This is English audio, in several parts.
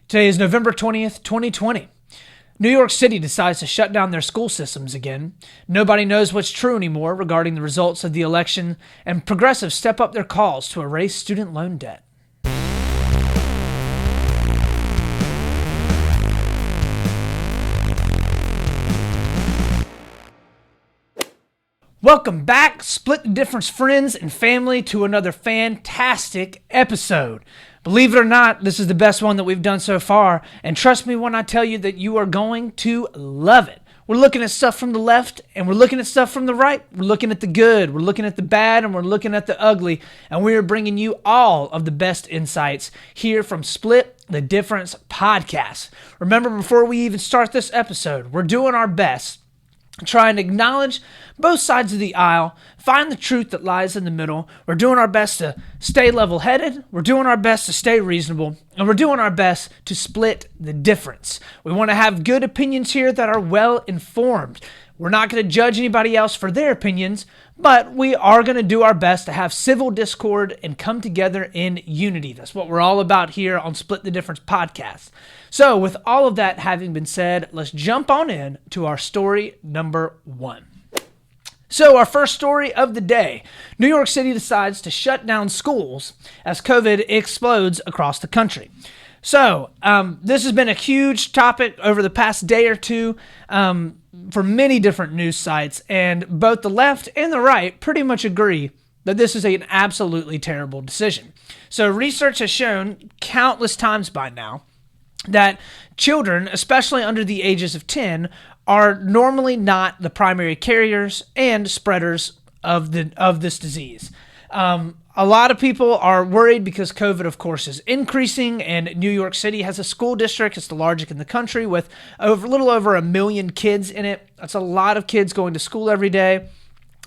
Today is November 20th, 2020. New York City decides to shut down their school systems again. Nobody knows what's true anymore regarding the results of the election, and progressives step up their calls to erase student loan debt. Welcome back, Split the Difference friends and family, to another fantastic episode. Believe it or not, this is the best one that we've done so far, and trust me when I tell you that you are going to love it. We're looking at stuff from the left, and we're looking at stuff from the right. We're looking at the good, we're looking at the bad, and we're looking at the ugly, and we're bringing you all of the best insights here from Split the Difference podcast. Remember, before we even start this episode, we're doing our best trying to acknowledge both sides of the aisle, find the truth that lies in the middle. We're doing our best to stay level-headed, we're doing our best to stay reasonable, and we're doing our best to split the difference. We want to have good opinions here that are well-informed. We're not going to judge anybody else for their opinions, but we are going to do our best to have civil discord and come together in unity. That's what we're all about here on Split the Difference podcast. So with all of that having been said, let's jump on in to our story number one. So our first story of the day, New York City decides to shut down schools as COVID explodes across the country. So this has been a huge topic over the past day or two for many different news sites, and both the left and the right pretty much agree that this is an absolutely terrible decision. So research has shown countless times by now that children, especially under the ages of 10, are normally not the primary carriers and spreaders of this disease. A lot of people are worried because COVID, of course, is increasing, and New York City has a school district. It's the largest in the country with a little over 1 million kids in it. That's a lot of kids going to school every day.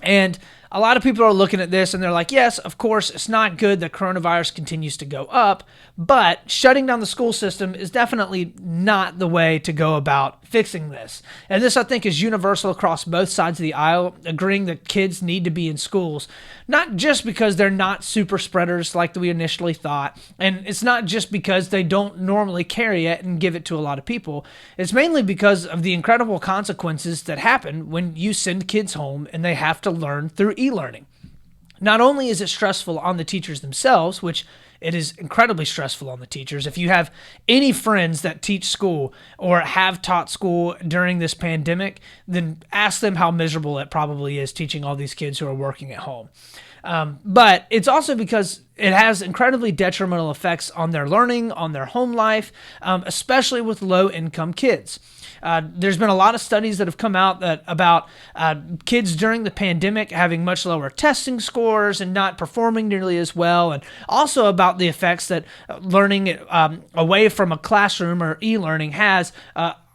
And a lot of people are looking at this and they're like, yes, of course, it's not good that coronavirus continues to go up, but shutting down the school system is definitely not the way to go about fixing this. And this, I think, is universal across both sides of the aisle, agreeing that kids need to be in schools, not just because they're not super spreaders like we initially thought, and it's not just because they don't normally carry it and give it to a lot of people. It's mainly because of the incredible consequences that happen when you send kids home and they have to learn through e-learning. Not only is it stressful on the teachers themselves, which it is incredibly stressful on the teachers. If you have any friends that teach school or have taught school during this pandemic, then ask them how miserable it probably is teaching all these kids who are working at home. But it's also because it has incredibly detrimental effects on their learning, on their home life, especially with low-income kids. There's been a lot of studies that have come out about kids during the pandemic having much lower testing scores and not performing nearly as well, and also about the effects that learning away from a classroom or e-learning has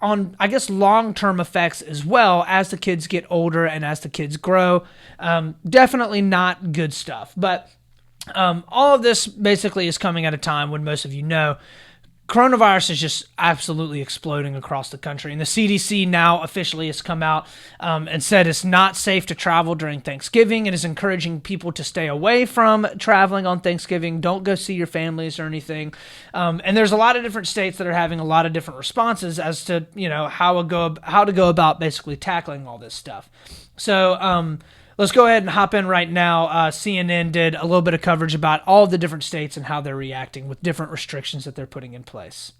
on, I guess, long-term effects as well as the kids get older and as the kids grow. Definitely not good stuff. But all of this basically is coming at a time when most of you know coronavirus is just absolutely exploding across the country. And the CDC now officially has come out and said it's not safe to travel during Thanksgiving and is encouraging people to stay away from traveling on Thanksgiving. Don't go see your families or anything. And there's a lot of different states that are having a lot of different responses as to, how to go about basically tackling all this stuff. So, let's go ahead and hop in right now. CNN did a little bit of coverage about all of the different states and how they're reacting with different restrictions that they're putting in place.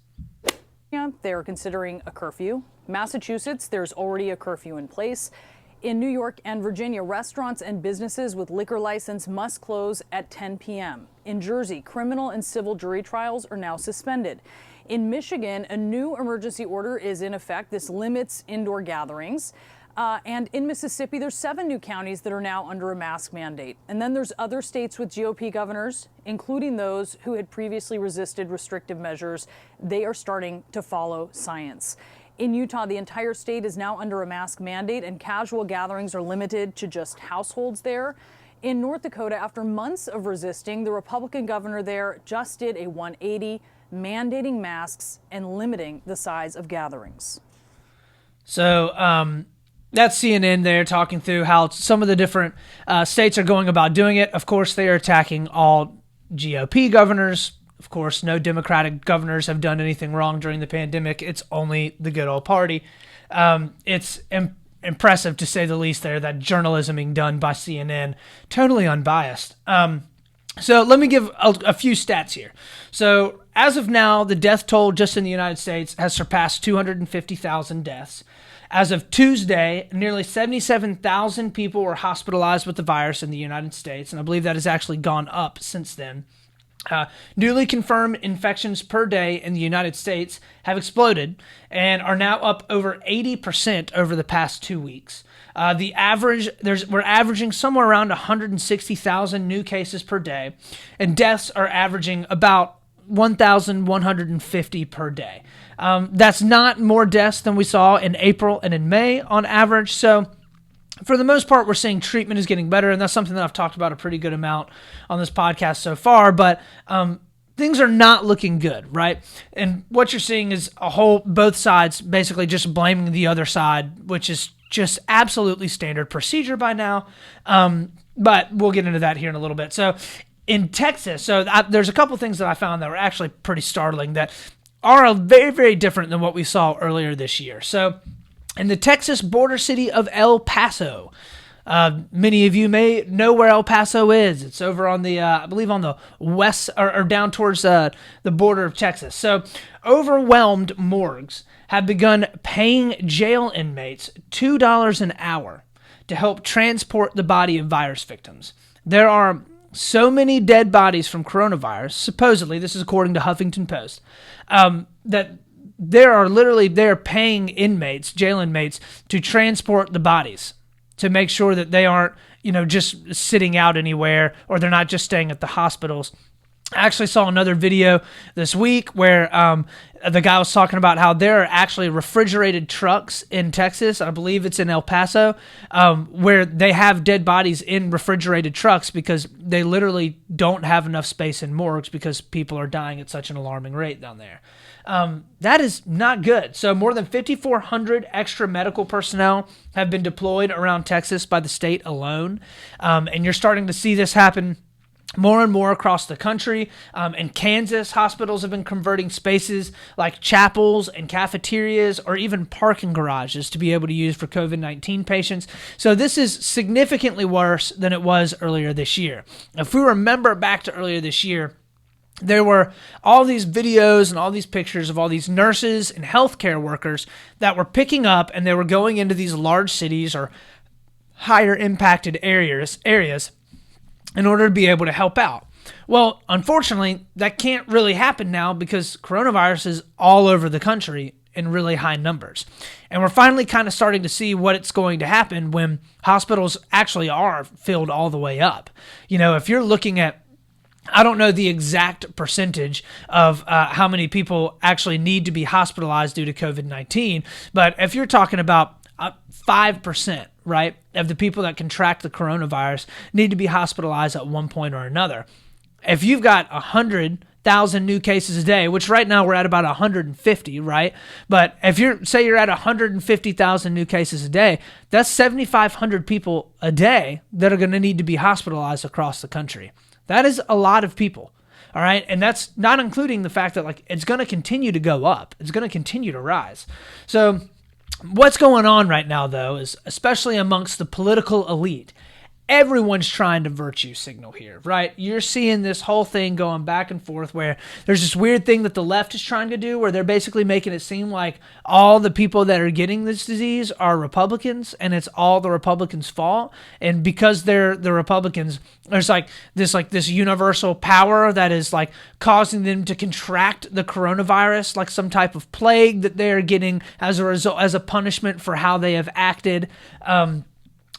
Yeah, they're considering a curfew. Massachusetts, there's already a curfew in place. In New York and Virginia, restaurants and businesses with liquor license must close at 10 p.m. In Jersey, criminal and civil jury trials are now suspended. In Michigan, a new emergency order is in effect. This limits indoor gatherings. And in Mississippi, there's 7 new counties that are now under a mask mandate. And then there's other states with GOP governors, including those who had previously resisted restrictive measures. They are starting to follow science. In Utah, the entire state is now under a mask mandate, and casual gatherings are limited to just households there. In North Dakota, after months of resisting, the Republican governor there just did a 180, mandating masks and limiting the size of gatherings. So, that's CNN there talking through how some of the different states are going about doing it. Of course, they are attacking all GOP governors, Of course, no Democratic governors have done anything wrong during the pandemic. It's only the good old party. It's impressive, to say the least, there, that journalism being done by CNN, totally unbiased. So let me give a few stats here. So as of now, the death toll just in the United States has surpassed 250,000 deaths. As of Tuesday, nearly 77,000 people were hospitalized with the virus in the United States, and I believe that has actually gone up since then. Newly confirmed infections per day in the United States have exploded and are now up over 80% over the past 2 weeks. We're averaging somewhere around 160,000 new cases per day, and deaths are averaging about 1,150 per day. That's not more deaths than we saw in April and in May on average. So for the most part, we're seeing treatment is getting better, and that's something that I've talked about a pretty good amount on this podcast so far, but things are not looking good, right? And what you're seeing is both sides basically just blaming the other side, which is just absolutely standard procedure by now, but we'll get into that here in a little bit. So in Texas, there's a couple things that I found that were actually pretty startling that are very, very different than what we saw earlier this year. So in the Texas border city of El Paso, many of you may know where El Paso is. It's over on the, I believe on the west or down towards the border of Texas. So overwhelmed morgues have begun paying jail inmates $2 an hour to help transport the body of virus victims. There are so many dead bodies from coronavirus, supposedly, this is according to Huffington Post, that they're paying inmates, jail inmates, to transport the bodies to make sure that they aren't, just sitting out anywhere, or they're not just staying at the hospitals. I actually saw another video this week where the guy was talking about how there are actually refrigerated trucks in Texas. I believe it's in El Paso, where they have dead bodies in refrigerated trucks because they literally don't have enough space in morgues because people are dying at such an alarming rate down there. That is not good. So more than 5,400 extra medical personnel have been deployed around Texas by the state alone. And you're starting to see this happen more and more across the country. In Kansas, hospitals have been converting spaces like chapels and cafeterias or even parking garages to be able to use for COVID-19 patients. So this is significantly worse than it was earlier this year. If we remember back to earlier this year, there were all these videos and all these pictures of all these nurses and healthcare workers that were picking up, and they were going into these large cities or higher impacted areas in order to be able to help out. Well, unfortunately, that can't really happen now because coronavirus is all over the country in really high numbers. And we're finally kind of starting to see what it's going to happen when hospitals actually are filled all the way up. If you're looking at, I don't know the exact percentage of how many people actually need to be hospitalized due to COVID-19, but if you're talking about 5%, right, of the people that contract the coronavirus need to be hospitalized at one point or another. If you've got 100,000 new cases a day, which right now we're at about 150, right? But if you're at 150,000 new cases a day, that's 7,500 people a day that are going to need to be hospitalized across the country. That is a lot of people. All right. And that's not including the fact that it's going to continue to go up. It's going to continue to rise. So what's going on right now, though, is especially amongst the political elite, everyone's trying to virtue signal here, right? You're seeing this whole thing going back and forth where there's this weird thing that the left is trying to do where they're basically making it seem like all the people that are getting this disease are Republicans and it's all the Republicans' fault. And because they're the Republicans, there's this universal power that is causing them to contract the coronavirus, like some type of plague that they're getting as a result, as a punishment for how they have acted.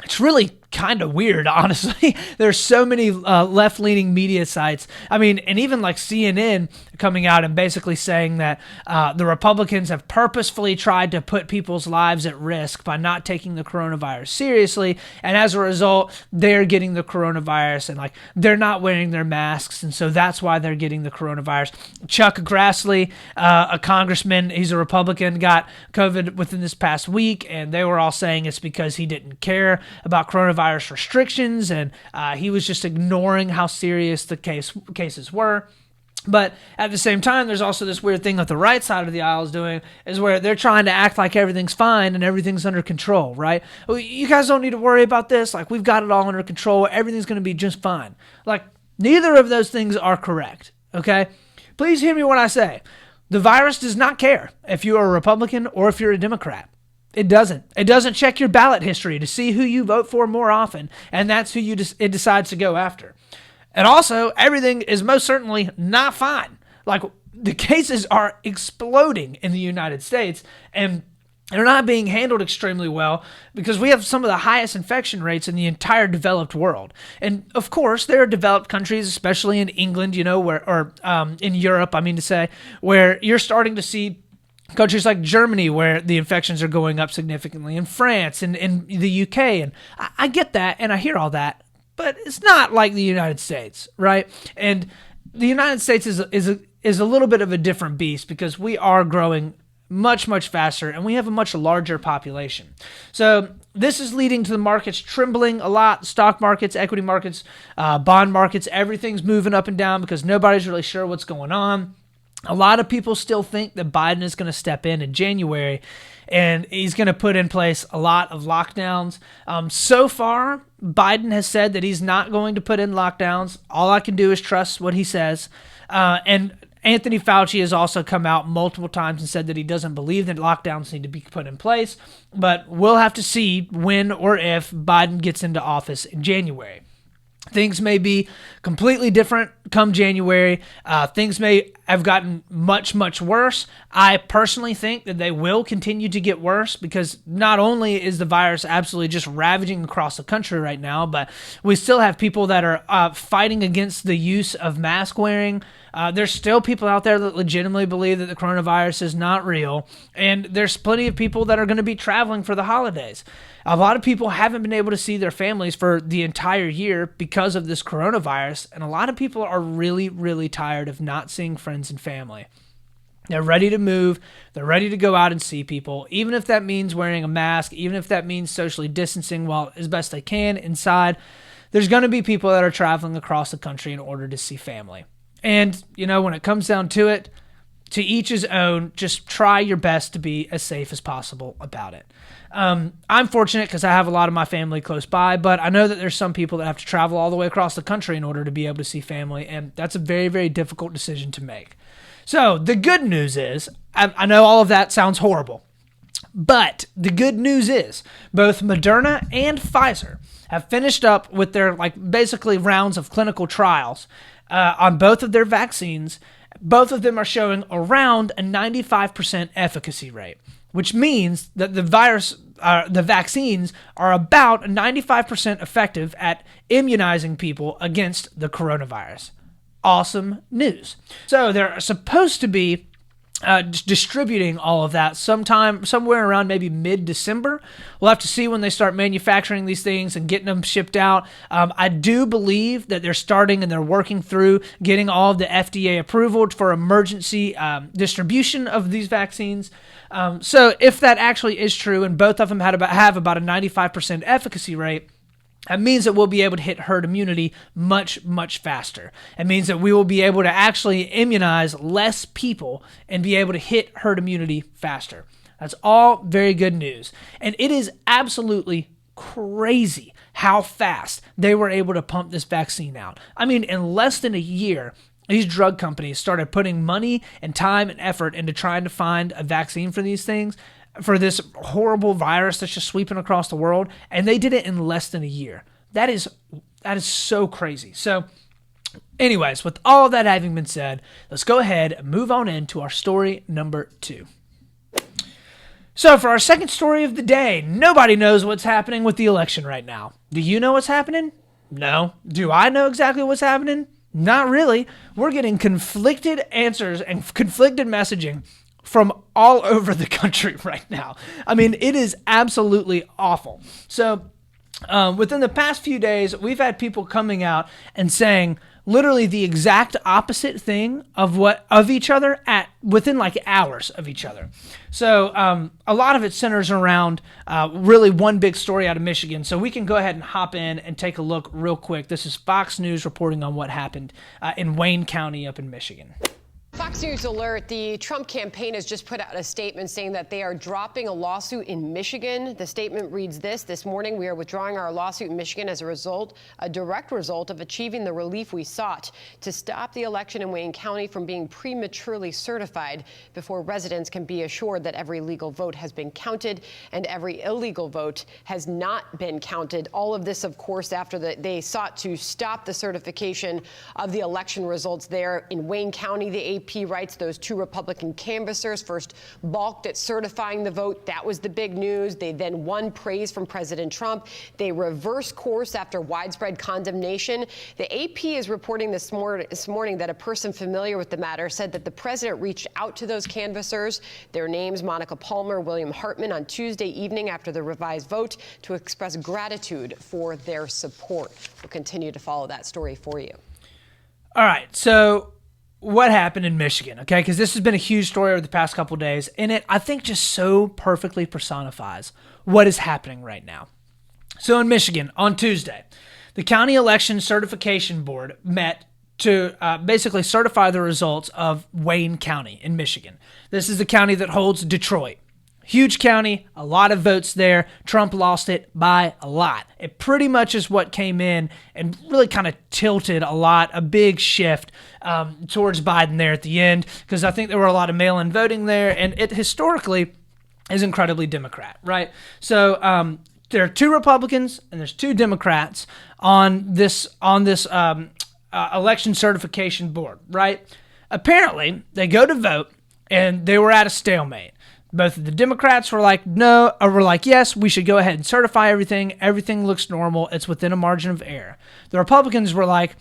It's really kind of weird, honestly. There's so many left-leaning media sites. I mean, and even CNN coming out and basically saying that the Republicans have purposefully tried to put people's lives at risk by not taking the coronavirus seriously. And as a result, they're getting the coronavirus and they're not wearing their masks. And so that's why they're getting the coronavirus. Chuck Grassley, a congressman, he's a Republican, got COVID within this past week. And they were all saying it's because he didn't care about coronavirus restrictions, and he was just ignoring how serious the cases were. But at the same time, there's also this weird thing that the right side of the aisle is doing, is where they're trying to act like everything's fine and everything's under control, right? Well, you guys don't need to worry about this. Like, we've got it all under control. Everything's going to be just fine. Like, neither of those things are correct, okay? Please hear me when I say, the virus does not care if you are a Republican or if you're a Democrat. It doesn't. It doesn't check your ballot history to see who you vote for more often, and that's who it decides to go after. And also, everything is most certainly not fine. Like, the cases are exploding in the United States, and they're not being handled extremely well because we have some of the highest infection rates in the entire developed world. And of course, there are developed countries, especially in England, in Europe, where you're starting to see countries like Germany where the infections are going up significantly, in France and in the UK. And I get that, and I hear all that. But it's not like the United States, right? And the United States is a little bit of a different beast because we are growing much, much faster and we have a much larger population. So this is leading to the markets trembling a lot. Stock markets, equity markets, bond markets, everything's moving up and down because nobody's really sure what's going on. A lot of people still think that Biden is going to step in January and he's going to put in place a lot of lockdowns. So far, Biden has said that he's not going to put in lockdowns. All I can do is trust what he says. And Anthony Fauci has also come out multiple times and said that he doesn't believe that lockdowns need to be put in place. But we'll have to see when or if Biden gets into office in January. Things may be completely different come January. Things may have gotten much, much worse. I personally think that they will continue to get worse because not only is the virus absolutely just ravaging across the country right now, but we still have people that are fighting against the use of mask wearing. There's still people out there that legitimately believe that the coronavirus is not real. And there's plenty of people that are going to be traveling for the holidays. A lot of people haven't been able to see their families for the entire year because of this coronavirus. And a lot of people are really, really tired of not seeing friends and family. They're ready to move. They're ready to go out and see people, even if that means wearing a mask, even if that means socially distancing while as best they can inside. There's going to be people that are traveling across the country in order to see family. And, when it comes down to it, to each his own, just try your best to be as safe as possible about it. I'm fortunate because I have a lot of my family close by, but I know that there's some people that have to travel all the way across the country in order to be able to see family, and that's a very, very difficult decision to make. So the good news is, I know all of that sounds horrible, but the good news is both Moderna and Pfizer have finished up with their basically rounds of clinical trials on both of their vaccines. Both of them are showing around a 95% efficacy rate, which means that the vaccines are about 95% effective at immunizing people against the coronavirus. Awesome news. So they're supposed to be distributing all of that somewhere around maybe mid-December. We'll have to see when they start manufacturing these things and getting them shipped out. I do believe that they're starting and they're working through getting all of the FDA approval for emergency distribution of these vaccines. So if that actually is true and both of them have about a 95% efficacy rate, that means that we'll be able to hit herd immunity much, much faster. It means that we will be able to actually immunize less people and be able to hit herd immunity faster. That's all very good news. And it is absolutely crazy how fast they were able to pump this vaccine out. I mean, in less than a year, these drug companies started putting money and time and effort into trying to find a vaccine for these things, for this horrible virus that's just sweeping across the world, and they did it in less than a year. That is so crazy. So anyways, with all of that having been said, let's go ahead and move on into our story number 2. So for our second story of the day, nobody knows what's happening with the election right now. Do you know what's happening? No. Do I know exactly what's happening? Not really. We're getting conflicted answers and conflicted messaging from all over the country right now. I mean, it is absolutely awful. So within the past few days, we've had people coming out and saying literally the exact opposite thing of each other at within like hours of each other. So a lot of it centers around really one big story out of Michigan. So we can go ahead and hop in and take a look real quick. This is Fox News reporting on what happened in Wayne County up in Michigan. Fox News alert, the Trump campaign has just put out a statement saying that they are dropping a lawsuit in Michigan. The statement reads this morning, we are withdrawing our lawsuit in Michigan as a direct result of achieving the relief we sought to stop the election in Wayne County from being prematurely certified before residents can be assured that every legal vote has been counted and every illegal vote has not been counted. All of this, of course, after they sought to stop the certification of the election results there in Wayne County. The AP writes those two Republican canvassers first balked at certifying the vote. That was the big news. They then won praise from President Trump. They reversed course after widespread condemnation. The AP is reporting this morning that a person familiar with the matter said that the president reached out to those canvassers, their names Monica Palmer, William Hartman, on Tuesday evening after the revised vote to express gratitude for their support. We'll continue to follow that story for you. All right, so what happened in Michigan, okay? Because this has been a huge story over the past couple of days, and it, I think, just so perfectly personifies what is happening right now. So in Michigan, on Tuesday, the County Election Certification Board met to basically certify the results of Wayne County in Michigan. This is the county that holds Detroit. Huge county, a lot of votes there. Trump lost it by a lot. It pretty much is what came in and really kind of tilted a big shift towards Biden there at the end, because I think there were a lot of mail-in voting there, and it historically is incredibly Democrat, right? So there are two Republicans and there's two Democrats on this election certification board, right? Apparently, they go to vote and they were at a stalemate. Both of the Democrats were like, no, or were like, yes, we should go ahead and certify everything. Everything looks normal. It's within a margin of error. The Republicans were like,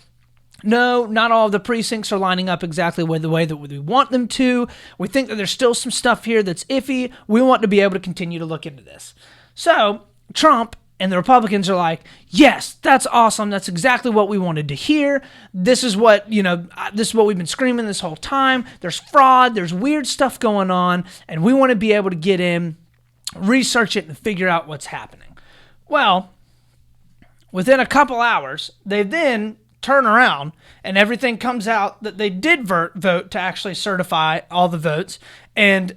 no, not all of the precincts are lining up exactly the way that we want them to. We think that there's still some stuff here that's iffy. We want to be able to continue to look into this. So Trump and the Republicans are like, yes, that's awesome. That's exactly what we wanted to hear. This is what we've been screaming this whole time. There's fraud. There's weird stuff going on. And we want to be able to get in, research it, and figure out what's happening. Well, within a couple hours, they then turn around and everything comes out that they did vote to actually certify all the votes. And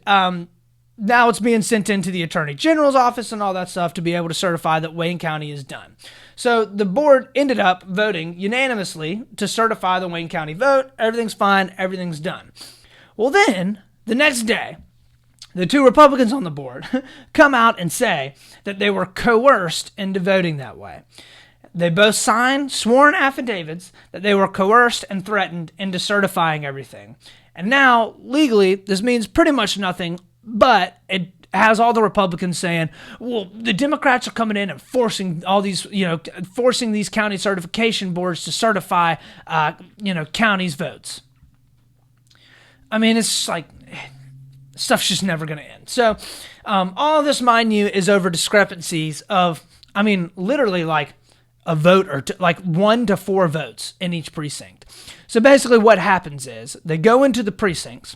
now it's being sent into the Attorney General's office and all that stuff to be able to certify that Wayne County is done. So the board ended up voting unanimously to certify the Wayne County vote. Everything's fine. Everything's done. Well, then the next day, the two Republicans on the board come out and say that they were coerced into voting that way. They both signed sworn affidavits that they were coerced and threatened into certifying everything. And now, legally, this means pretty much nothing, but it has all the Republicans saying, well, the Democrats are coming in and forcing all these, forcing these county certification boards to certify, counties' votes. I mean, it's just like, stuff's just never going to end. So all of this, mind you, is over discrepancies of, literally like a vote or like 1 to 4 votes in each precinct. So basically what happens is they go into the precincts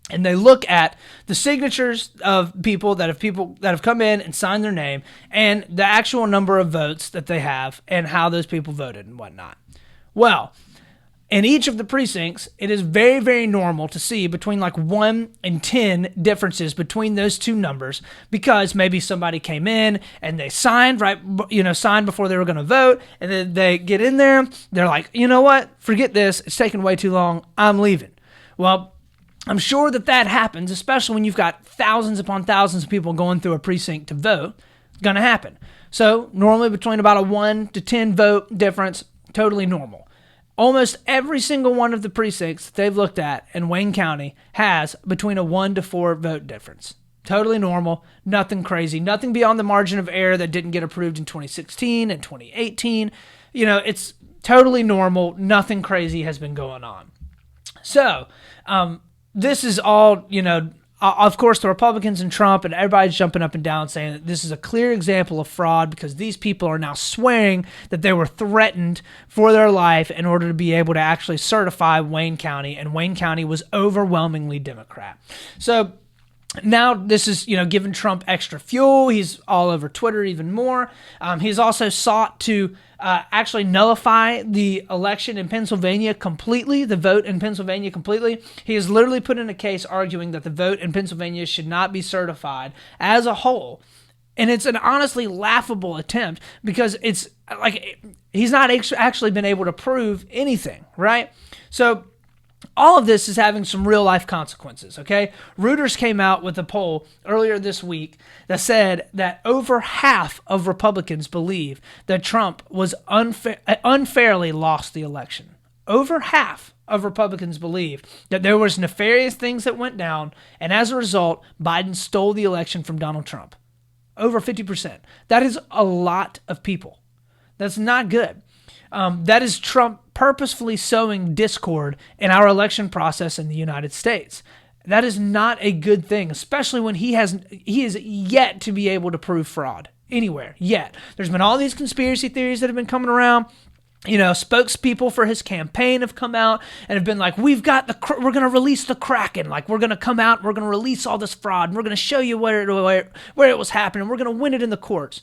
and they look at the signatures of people that have come in and signed their name and the actual number of votes that they have and how those people voted and whatnot. Well, in each of the precincts, it is very, very normal to see between like 1 and 10 differences between those two numbers, because maybe somebody came in and they signed signed before they were going to vote, and then they get in there, they're like, you know what, forget this, it's taking way too long, I'm leaving. Well, I'm sure that happens, especially when you've got thousands upon thousands of people going through a precinct to vote. It's going to happen. So normally between about a 1 to 10 vote difference, totally normal. Almost every single one of the precincts they've looked at in Wayne County has between a 1 to 4 vote difference. Totally normal, nothing crazy, nothing beyond the margin of error that didn't get approved in 2016 and 2018. It's totally normal, nothing crazy has been going on. So, this is all, of course, the Republicans and Trump and everybody's jumping up and down saying that this is a clear example of fraud because these people are now swearing that they were threatened for their life in order to be able to actually certify Wayne County, and Wayne County was overwhelmingly Democrat. So now this is, giving Trump extra fuel. He's all over Twitter even more. He's also sought to actually nullify the election in Pennsylvania completely, the vote in Pennsylvania completely. He has literally put in a case arguing that the vote in Pennsylvania should not be certified as a whole. And it's an honestly laughable attempt because it's like he's not actually been able to prove anything, right? So all of this is having some real life consequences, okay? Reuters came out with a poll earlier this week that said that over half of Republicans believe that Trump was unfairly lost the election. Over half of Republicans believe that there was nefarious things that went down, and as a result, Biden stole the election from Donald Trump. Over 50%. That is a lot of people. That's not good. That is Trump purposefully sowing discord in our election process in the United States. That is not a good thing, especially when he is yet to be able to prove fraud anywhere yet. There's been all these conspiracy theories that have been coming around. Spokespeople for his campaign have come out and have been like, we're going to release the Kraken. Like, we're going to come out, we're going to release all this fraud, and we're going to show you where it was happening. We're going to win it in the courts.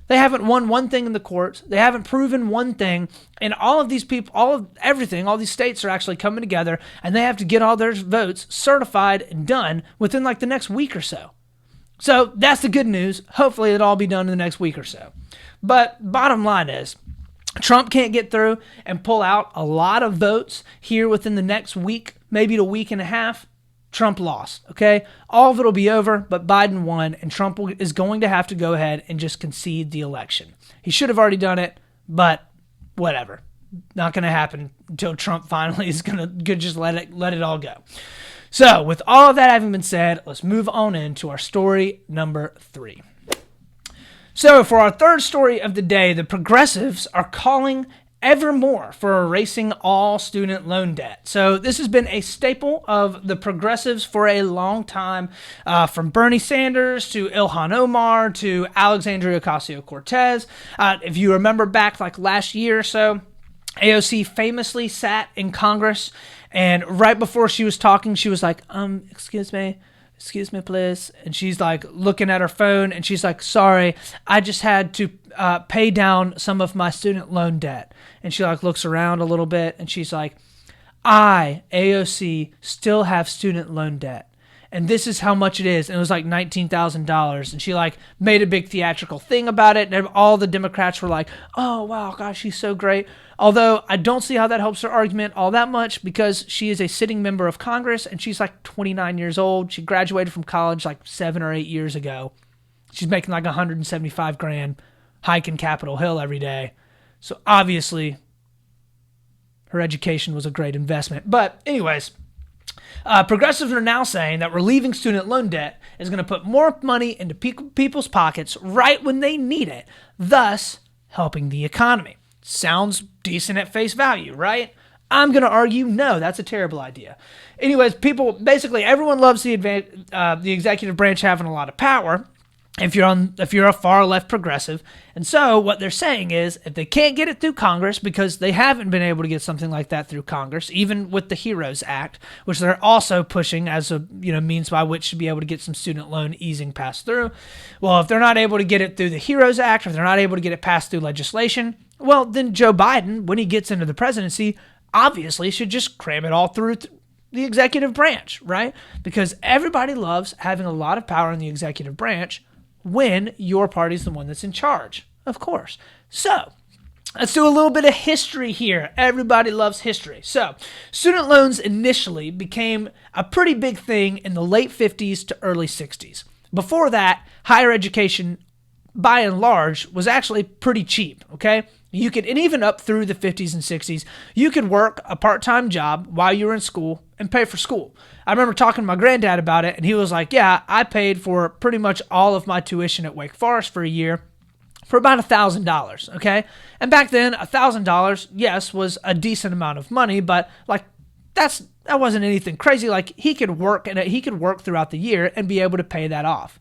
They haven't won one thing in the courts. They haven't proven one thing. And all of these people, all these states are actually coming together, and they have to get all their votes certified and done within like the next week or so. So that's the good news. Hopefully it'll all be done in the next week or so. But bottom line is, Trump can't get through and pull out a lot of votes here within the next week, maybe a week and a half. Trump lost, okay? All of it will be over, but Biden won, and Trump is going to have to go ahead and just concede the election. He should have already done it, but whatever. Not going to happen until Trump finally is going to just let it all go. So, with all of that having been said, let's move on into our story number 3. So, for our third story of the day, the progressives are calling ever more for erasing all student loan debt. So this has been a staple of the progressives for a long time, from Bernie Sanders to Ilhan Omar to Alexandria Ocasio-Cortez. If you remember back like last year or so, AOC famously sat in Congress, and right before she was talking, she was like, excuse me, please. And she's like looking at her phone, and she's like, sorry, I just had to pay down some of my student loan debt. And she like looks around a little bit, and she's like, I, AOC, still have student loan debt. And this is how much it is. And it was like $19,000. And she like made a big theatrical thing about it. And all the Democrats were like, oh, wow, gosh, she's so great. Although I don't see how that helps her argument all that much, because she is a sitting member of Congress, and she's like 29 years old. She graduated from college like 7 or 8 years ago. She's making like $175,000 hiking Capitol Hill every day. So obviously her education was a great investment. But anyways, progressives are now saying that relieving student loan debt is going to put more money into people's pockets right when they need it, thus helping the economy. Sounds decent at face value, right? I'm going to argue, no, that's a terrible idea. Anyways, everyone loves the executive branch having a lot of power if you're a far left progressive. And so what they're saying is, if they can't get it through Congress, because they haven't been able to get something like that through Congress, even with the HEROES Act, which they're also pushing as a means by which to be able to get some student loan easing passed through. Well, if they're not able to get it through the HEROES Act, or if they're not able to get it passed through legislation, well, then Joe Biden, when he gets into the presidency, obviously should just cram it all through the executive branch, right? Because everybody loves having a lot of power in the executive branch when your party's the one that's in charge, of course. So let's do a little bit of history here. Everybody loves history. So student loans initially became a pretty big thing in the late 50s to early 60s. Before that, higher education, by and large, was actually pretty cheap, okay? You could, and even up through the 50s and 60s, you could work a part-time job while you were in school and pay for school. I remember talking to my granddad about it, and he was like, yeah, I paid for pretty much all of my tuition at Wake Forest for a year for about $1,000, okay? And back then, $1,000, yes, was a decent amount of money, but like that wasn't anything crazy. Like, he could work throughout the year and be able to pay that off.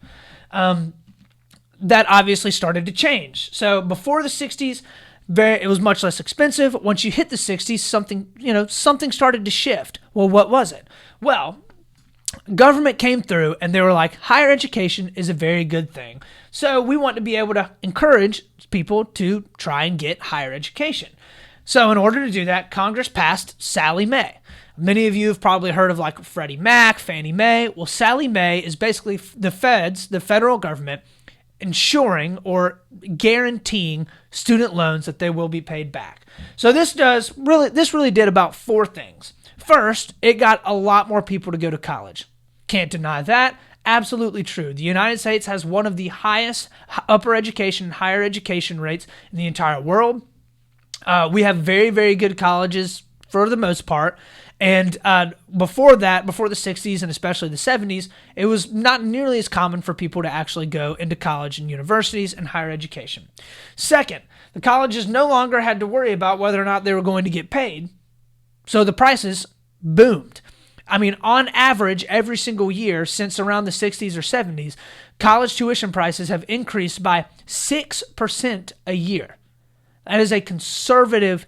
That obviously started to change. So before the 60s, it was much less expensive. Once you hit the 60s, something started to shift. Well, what was it? Well, government came through and they were like, higher education is a very good thing. So we want to be able to encourage people to try and get higher education. So in order to do that, Congress passed Sallie Mae. Many of you have probably heard of like Freddie Mac, Fannie Mae. Well, Sallie Mae is basically the federal government, ensuring or guaranteeing student loans that they will be paid back. So this really did about 4 things. First, it got a lot more people to go to college. Can't deny that. Absolutely true. The United States has one of the highest upper education and higher education rates in the entire world. We have very, very good colleges for the most part. And before the 60s and especially the 70s, it was not nearly as common for people to actually go into college and universities and higher education. Second, the colleges no longer had to worry about whether or not they were going to get paid. So the prices boomed. I mean, on average, every single year since around the 60s or 70s, college tuition prices have increased by 6% a year. That is a conservative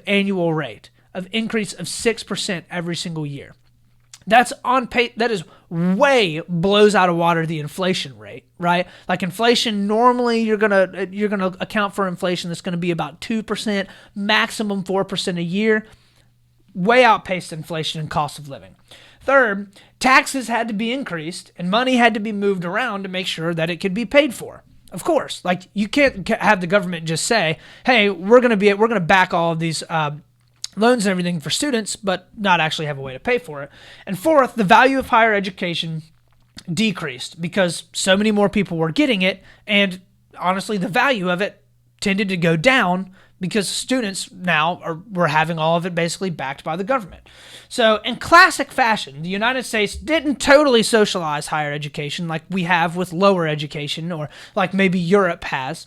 annual rate of increase of 6% every single year. That's on pace. That is way blows out of water the inflation rate, right? Like inflation, normally you're gonna account for inflation that's gonna be about 2%, maximum 4% a year. Way outpaced inflation and cost of living. Third, taxes had to be increased and money had to be moved around to make sure that it could be paid for. Of course, like you can't have the government just say, "Hey, we're gonna back all of these loans and everything for students," but not actually have a way to pay for it. And fourth, the value of higher education decreased because so many more people were getting it, and honestly, the value of it tended to go down because students now were having all of it basically backed by the government. So in classic fashion, the United States didn't totally socialize higher education like we have with lower education or like maybe Europe has.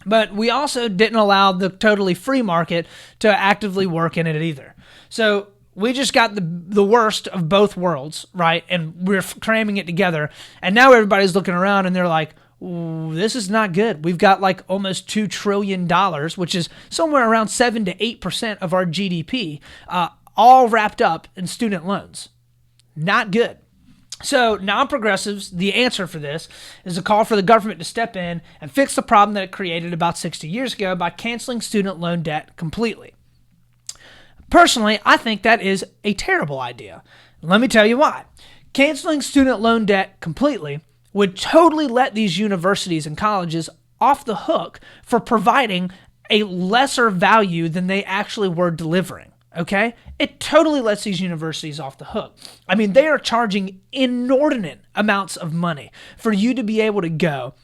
But we also didn't allow the totally free market to actively work in it either. So we just got the worst of both worlds, right? And we're cramming it together. And now everybody's looking around and they're like, ooh, this is not good. We've got like almost $2 trillion, which is somewhere around 7 to 8% of our GDP, all wrapped up in student loans. Not good. So non-progressives, the answer for this is a call for the government to step in and fix the problem that it created about 60 years ago by canceling student loan debt completely. Personally, I think that is a terrible idea. Let me tell you why. Canceling student loan debt completely would totally let these universities and colleges off the hook for providing a lesser value than they actually were delivering. Okay? It totally lets these universities off the hook. I mean, they are charging inordinate amounts of money for you to be able to go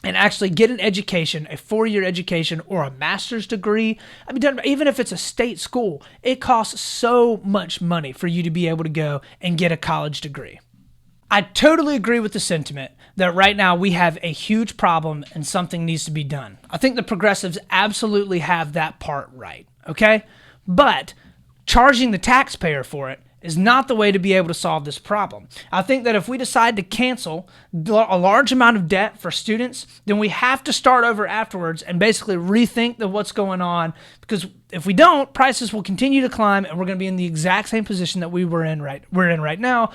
and actually get an education, a 4-year education or a master's degree. I mean, even if it's a state school, it costs so much money for you to be able to go and get a college degree. I totally agree with the sentiment that right now we have a huge problem and something needs to be done. I think the progressives absolutely have that part right, okay? But charging the taxpayer for it is not the way to be able to solve this problem. I think that if we decide to cancel a large amount of debt for students, then we have to start over afterwards and basically rethink what's going on, because if we don't, prices will continue to climb and we're going to be in the exact same position that we're in right now,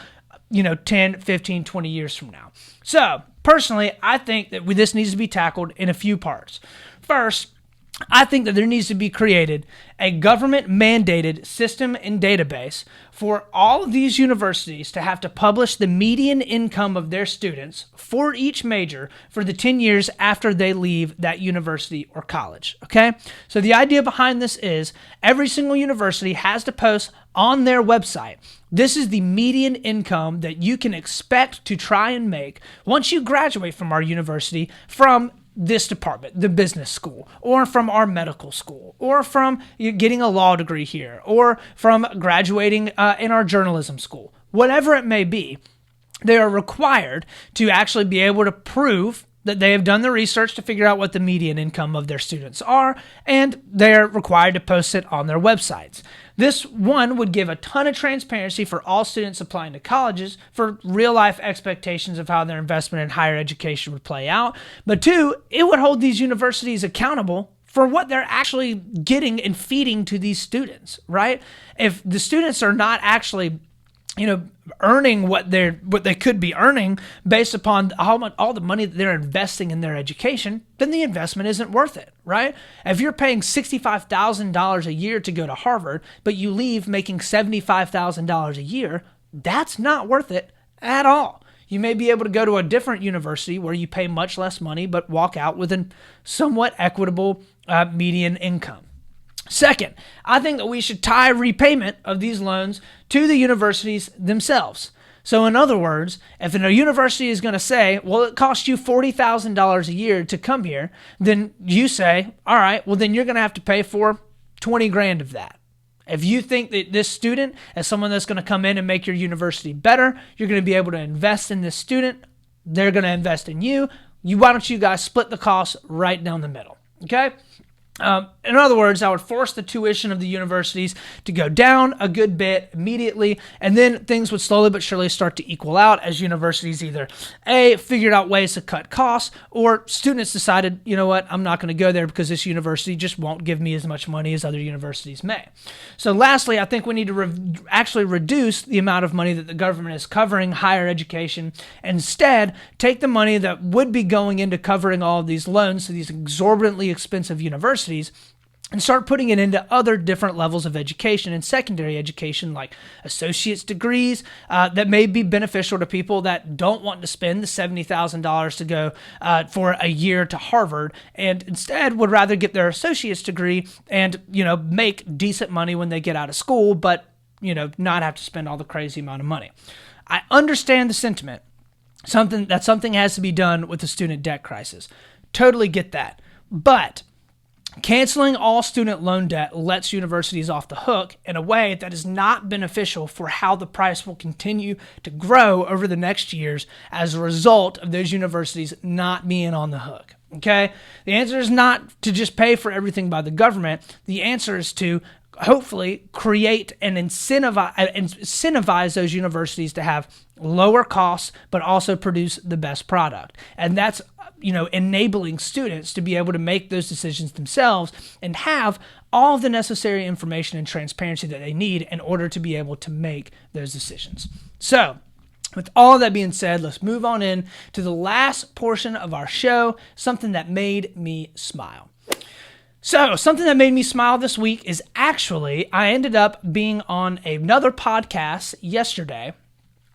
10, 15, 20 years from now. So personally, I think that this needs to be tackled in a few parts. First, I think that there needs to be created a government-mandated system and database for all of these universities to have to publish the median income of their students for each major for the 10 years after they leave that university or college, okay? So the idea behind this is every single university has to post on their website, this is the median income that you can expect to try and make once you graduate from our university from this department, the business school, or from our medical school, or from getting a law degree here, or from graduating in our journalism school. Whatever it may be, they are required to actually be able to prove that they have done the research to figure out what the median income of their students are, and they're required to post it on their websites. This one would give a ton of transparency for all students applying to colleges for real life expectations of how their investment in higher education would play out. But two, it would hold these universities accountable for what they're actually getting and feeding to these students, right? If the students are not actually earning what they could be earning based upon all the money that they're investing in their education, then the investment isn't worth it, right? If you're paying $65,000 a year to go to Harvard, but you leave making $75,000 a year, that's not worth it at all. You may be able to go to a different university where you pay much less money, but walk out with a somewhat equitable median income. Second, I think that we should tie repayment of these loans to the universities themselves. So in other words, if a university is going to say, well, it costs you $40,000 a year to come here, then you say, all right, well, then you're going to have to pay for 20 grand of that. If you think that this student is someone that's going to come in and make your university better, you're going to be able to invest in this student, they're going to invest in you. Why don't you guys split the costs right down the middle, okay? In other words, I would force the tuition of the universities to go down a good bit immediately, and then things would slowly but surely start to equal out as universities either A, figured out ways to cut costs, or students decided, you know what, I'm not going to go there because this university just won't give me as much money as other universities may. So lastly, I think we need to actually reduce the amount of money that the government is covering higher education. Instead, take the money that would be going into covering all of these loans to these exorbitantly expensive universities and start putting it into other different levels of education and secondary education, like associate's degrees that may be beneficial to people that don't want to spend the $70,000 to go for a year to Harvard, and instead would rather get their associate's degree and make decent money when they get out of school, but not have to spend all the crazy amount of money. I understand the sentiment. Something has to be done with the student debt crisis. Totally get that, but canceling all student loan debt lets universities off the hook in a way that is not beneficial for how the price will continue to grow over the next years as a result of those universities not being on the hook. Okay? The answer is not to just pay for everything by the government. The answer is to hopefully create and incentivize those universities to have lower costs, but also produce the best product. And that's enabling students to be able to make those decisions themselves and have all of the necessary information and transparency that they need in order to be able to make those decisions. So, with all of that being said, let's move on in to the last portion of our show, something that made me smile. So, something that made me smile this week is actually, I ended up being on another podcast yesterday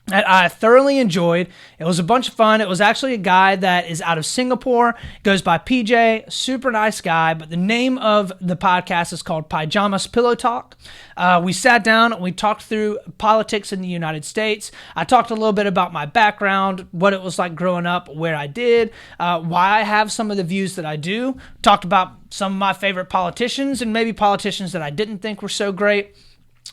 that I thoroughly enjoyed. It was a bunch of fun. It was actually a guy that is out of Singapore, goes by PJ, super nice guy, but the name of the podcast is called Pajamas Pillow Talk. We sat down and we talked through politics in the United States. I talked a little bit about my background, what it was like growing up, where I did, why I have some of the views that I do, talked about some of my favorite politicians and maybe politicians that I didn't think were so great.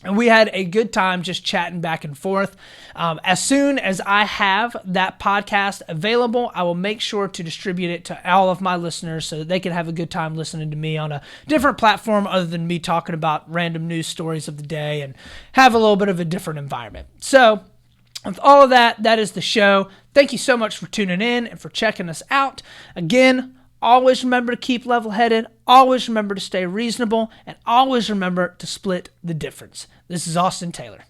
And we had a good time just chatting back and forth. As soon as I have that podcast available, I will make sure to distribute it to all of my listeners so that they can have a good time listening to me on a different platform other than me talking about random news stories of the day and have a little bit of a different environment. So with all of that, that is the show. Thank you so much for tuning in and for checking us out. Again, always remember to keep level-headed, always remember to stay reasonable, and always remember to split the difference. This is Austin Taylor.